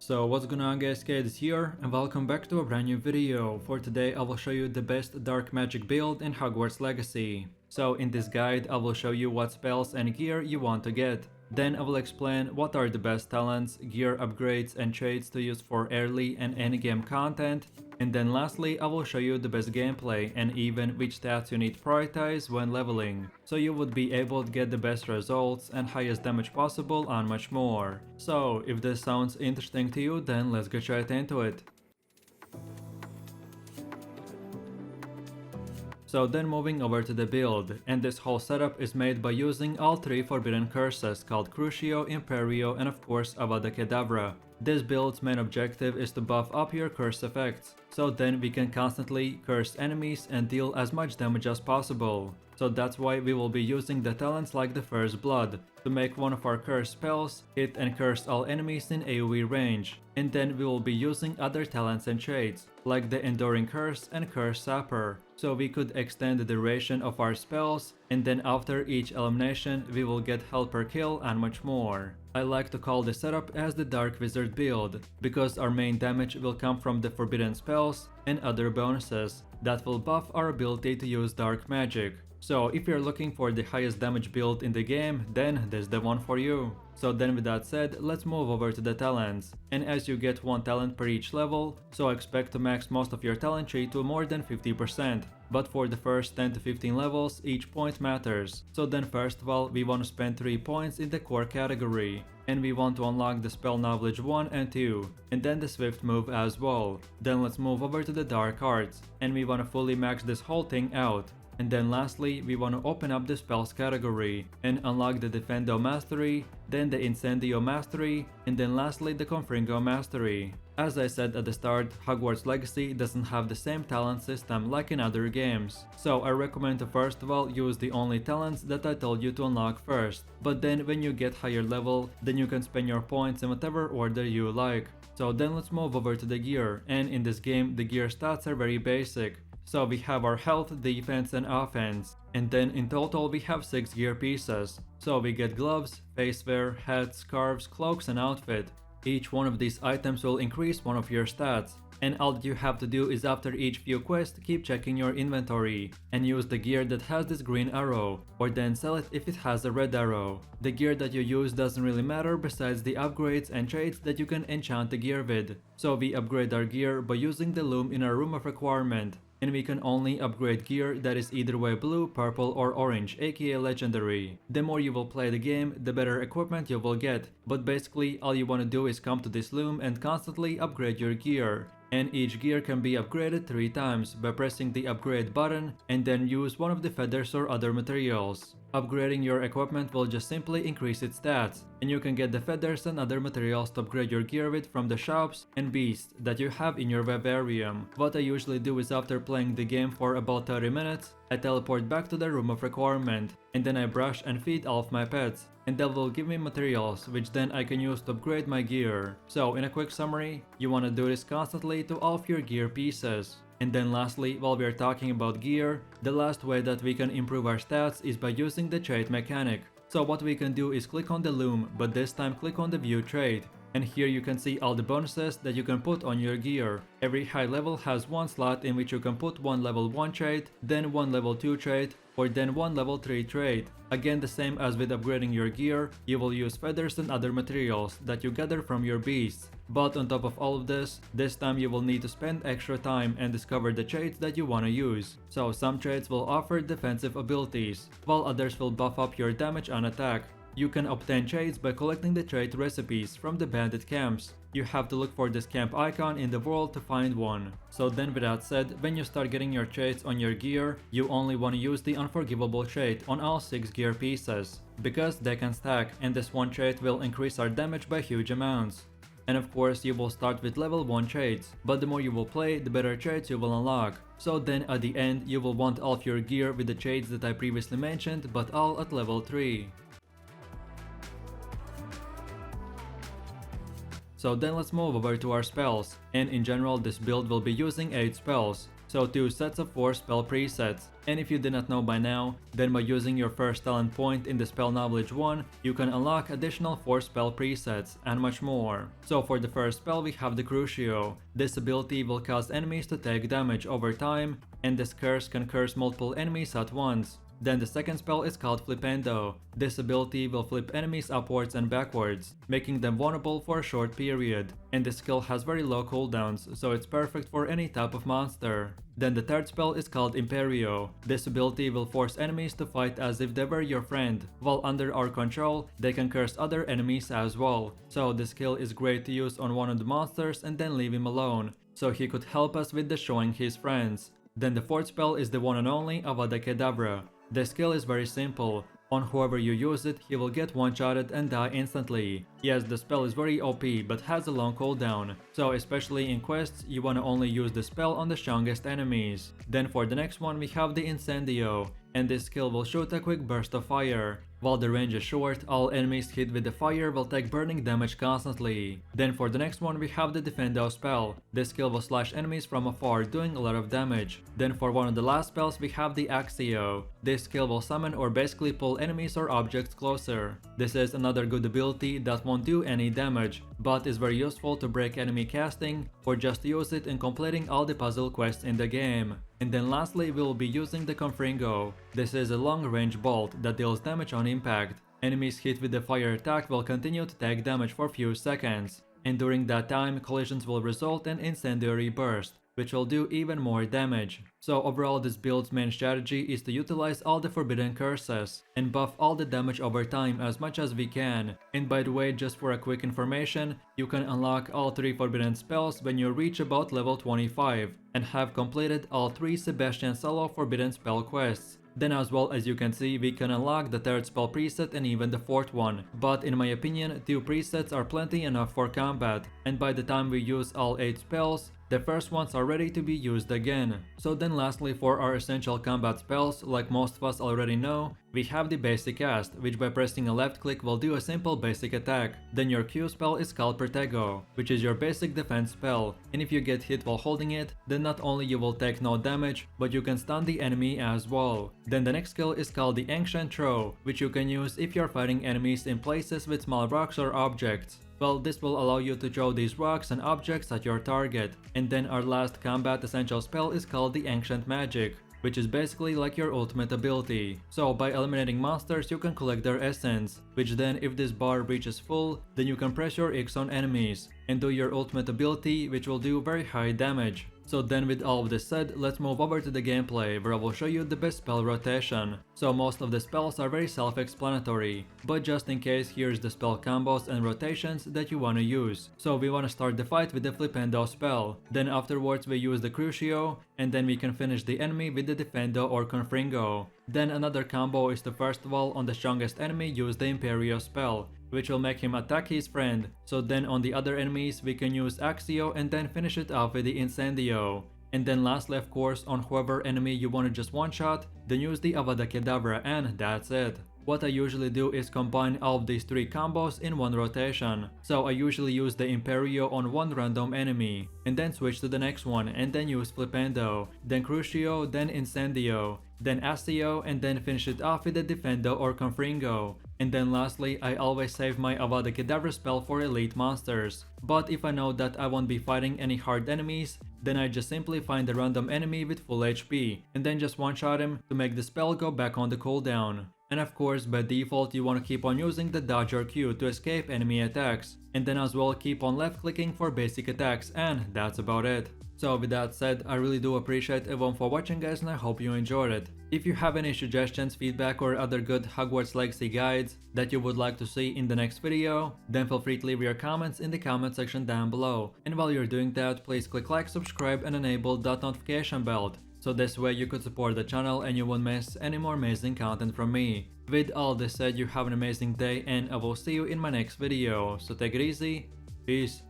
So what's going on guys, Kades here and welcome back to a brand new video. For today I will show you the best dark magic build in Hogwarts Legacy. So in this guide I will show you what spells and gear you want to get. Then I will explain what are the best talents, gear upgrades and traits to use for early and endgame content. And then lastly I will show you the best gameplay and even which stats you need to prioritize when leveling, so you would be able to get the best results and highest damage possible and much more. So if this sounds interesting to you, then let's get right into it. So then moving over to the build, and this whole setup is made by using all three forbidden curses called Crucio, Imperio and of course Avada Kedavra. This build's main objective is to buff up your curse effects, so then we can constantly curse enemies and deal as much damage as possible. So that's why we will be using the talents like the First Blood, to make one of our curse spells hit and curse all enemies in AoE range, and then we will be using other talents and traits, like the Enduring Curse and Curse Sapper, so we could extend the duration of our spells, and then after each elimination we will get health per kill and much more. I like to call this setup as the Dark Wizard build, because our main damage will come from the forbidden spells and other bonuses that will buff our ability to use dark magic. So if you're looking for the highest damage build in the game, then this is the one for you. So then with that said, let's move over to the talents. And as you get one talent per each level, so expect to max most of your talent tree to more than 50%. But for the first 10 to 15 levels, each point matters. So then first of all, we want to spend 3 points in the core category. And we want to unlock the spell knowledge 1 and 2, and then the swift move as well. Then let's move over to the dark arts, and we want to fully max this whole thing out. And then lastly, we want to open up the spells category and unlock the Defendo Mastery, then the Incendio Mastery, and then lastly the Confringo Mastery. As I said at the start, Hogwarts Legacy doesn't have the same talent system like in other games, so I recommend to first of all use the only talents that I told you to unlock first, but then when you get higher level, then you can spend your points in whatever order you like. So then let's move over to the gear, and in this game the gear stats are very basic. So we have our health, defense and offense, and then in total we have 6 gear pieces. So we get gloves, facewear, hats, scarves, cloaks and outfit. Each one of these items will increase one of your stats, and all that you have to do is after each few quests keep checking your inventory and use the gear that has this green arrow, or then sell it if it has a red arrow. The gear that you use doesn't really matter besides the upgrades and traits that you can enchant the gear with. So we upgrade our gear by using the loom in our room of requirement. And we can only upgrade gear that is either way blue, purple or orange, aka legendary. The more you will play the game, the better equipment you will get, but basically all you want to do is come to this loom and constantly upgrade your gear. And each gear can be upgraded 3 times by pressing the upgrade button and then use one of the feathers or other materials. Upgrading your equipment will just simply increase its stats, and you can get the feathers and other materials to upgrade your gear with from the shops and beasts that you have in your vivarium. What I usually do is after playing the game for about 30 minutes, I teleport back to the room of requirement, and then I brush and feed all of my pets, and that will give me materials which then I can use to upgrade my gear. So in a quick summary, you want to do this constantly to all of your gear pieces. And then lastly, while we are talking about gear, the last way that we can improve our stats is by using the trait mechanic. So what we can do is click on the loom, but this time click on the view trait. And here you can see all the bonuses that you can put on your gear. Every high level has one slot in which you can put one level 1 trait, then one level 2 trait, or then one level 3 trait. Again, the same as with upgrading your gear, you will use feathers and other materials that you gather from your beasts. But on top of all of this time you will need to spend extra time and discover the traits that you want to use. So some traits will offer defensive abilities, while others will buff up your damage on attack. You can obtain traits by collecting the trait recipes from the bandit camps. You have to look for this camp icon in the world to find one. So then with that said, when you start getting your traits on your gear, you only want to use the unforgivable trait on all 6 gear pieces, because they can stack and this one trait will increase our damage by huge amounts. And of course you will start with level 1 traits, but the more you will play, the better traits you will unlock. So then at the end you will want all of your gear with the traits that I previously mentioned, but all at level 3. So then let's move over to our spells, and in general this build will be using 8 spells. so 2 sets of 4 spell presets. And if you did not know by now, then by using your first talent point in the spell knowledge 1, you can unlock additional 4 spell presets and much more. So for the first spell we have the Crucio. This ability will cause enemies to take damage over time, and this curse can curse multiple enemies at once. Then the second spell is called Flipendo. This ability will flip enemies upwards and backwards, making them vulnerable for a short period, and this skill has very low cooldowns, so it's perfect for any type of monster. Then the third spell is called Imperio. This ability will force enemies to fight as if they were your friend. While under our control, they can curse other enemies as well. So this skill is great to use on one of the monsters and then leave him alone, so he could help us with destroying his friends. Then the fourth spell is the one and only Avada Kedavra. The skill is very simple. On whoever you use it, he will get one-shotted and die instantly. Yes, the spell is very OP but has a long cooldown, so especially in quests, you wanna only use the spell on the strongest enemies. Then for the next one we have the Incendio, and this skill will shoot a quick burst of fire. While the range is short, all enemies hit with the fire will take burning damage constantly. Then for the next one we have the Defendo spell. This skill will slash enemies from afar, doing a lot of damage. Then for one of the last spells we have the Axio. This skill will summon or basically pull enemies or objects closer. This is another good ability that won't do any damage, but is very useful to break enemy casting or just use it in completing all the puzzle quests in the game. And then lastly we will be using the Confringo. This is a long range bolt that deals damage on impact. Enemies hit with the fire attack will continue to take damage for few seconds, and during that time collisions will result in incendiary burst, which will do even more damage. So overall this build's main strategy is to utilize all the forbidden curses and buff all the damage over time as much as we can. And by the way, just for a quick information, you can unlock all 3 forbidden spells when you reach about level 25 and have completed all 3 Sebastian Salo forbidden spell quests. Then as well, as you can see, we can unlock the third spell preset and even the fourth one, but in my opinion 2 presets are plenty enough for combat, and by the time we use all 8 spells, the first ones are ready to be used again. So then lastly, for our essential combat spells, like most of us already know, we have the basic cast, which by pressing a left click will do a simple basic attack. Then your Q spell is called Protego, which is your basic defense spell, and if you get hit while holding it, then not only you will take no damage, but you can stun the enemy as well. Then the next skill is called the Ancient Throw, which you can use if you're fighting enemies in places with small rocks or objects. Well, this will allow you to throw these rocks and objects at your target. And then our last combat essential spell is called the Ancient Magic, which is basically like your ultimate ability. So by eliminating monsters you can collect their essence, which then if this bar reaches full, then you can press your X on enemies and do your ultimate ability, which will do very high damage. So then with all of this said, let's move over to the gameplay where I will show you the best spell rotation. So most of the spells are very self-explanatory, but just in case, here's the spell combos and rotations that you wanna use. So we wanna start the fight with the Flipendo spell, then afterwards we use the Crucio, and then we can finish the enemy with the Defendo or Confringo. Then another combo is to first of all on the strongest enemy use the Imperio spell, which will make him attack his friend. So then on the other enemies we can use Axio and then finish it off with the Incendio. And then lastly, of course, on whoever enemy you want to just one shot, then use the Avada Kedavra, and that's it. What I usually do is combine all of these 3 combos in one rotation. So I usually use the Imperio on one random enemy, and then switch to the next one, and then use Flipendo, then Crucio, then Incendio, then Axio, and then finish it off with the Defendo or Confringo. And then lastly, I always save my Avada Kedavra spell for elite monsters. But if I know that I won't be fighting any hard enemies, then I just simply find a random enemy with full HP, and then just one-shot him to make the spell go back on the cooldown. And of course, by default you want to keep on using the dodge or Q to escape enemy attacks, and then as well keep on left clicking for basic attacks, and that's about it. So with that said, I really do appreciate everyone for watching guys, and I hope you enjoyed it. If you have any suggestions, feedback or other good Hogwarts Legacy guides that you would like to see in the next video, then feel free to leave your comments in the comment section down below. And while you're doing that, please click like, subscribe and enable that notification bell, so this way you could support the channel and you won't miss any more amazing content from me. With all this said, you have an amazing day and I will see you in my next video, so take it easy, peace.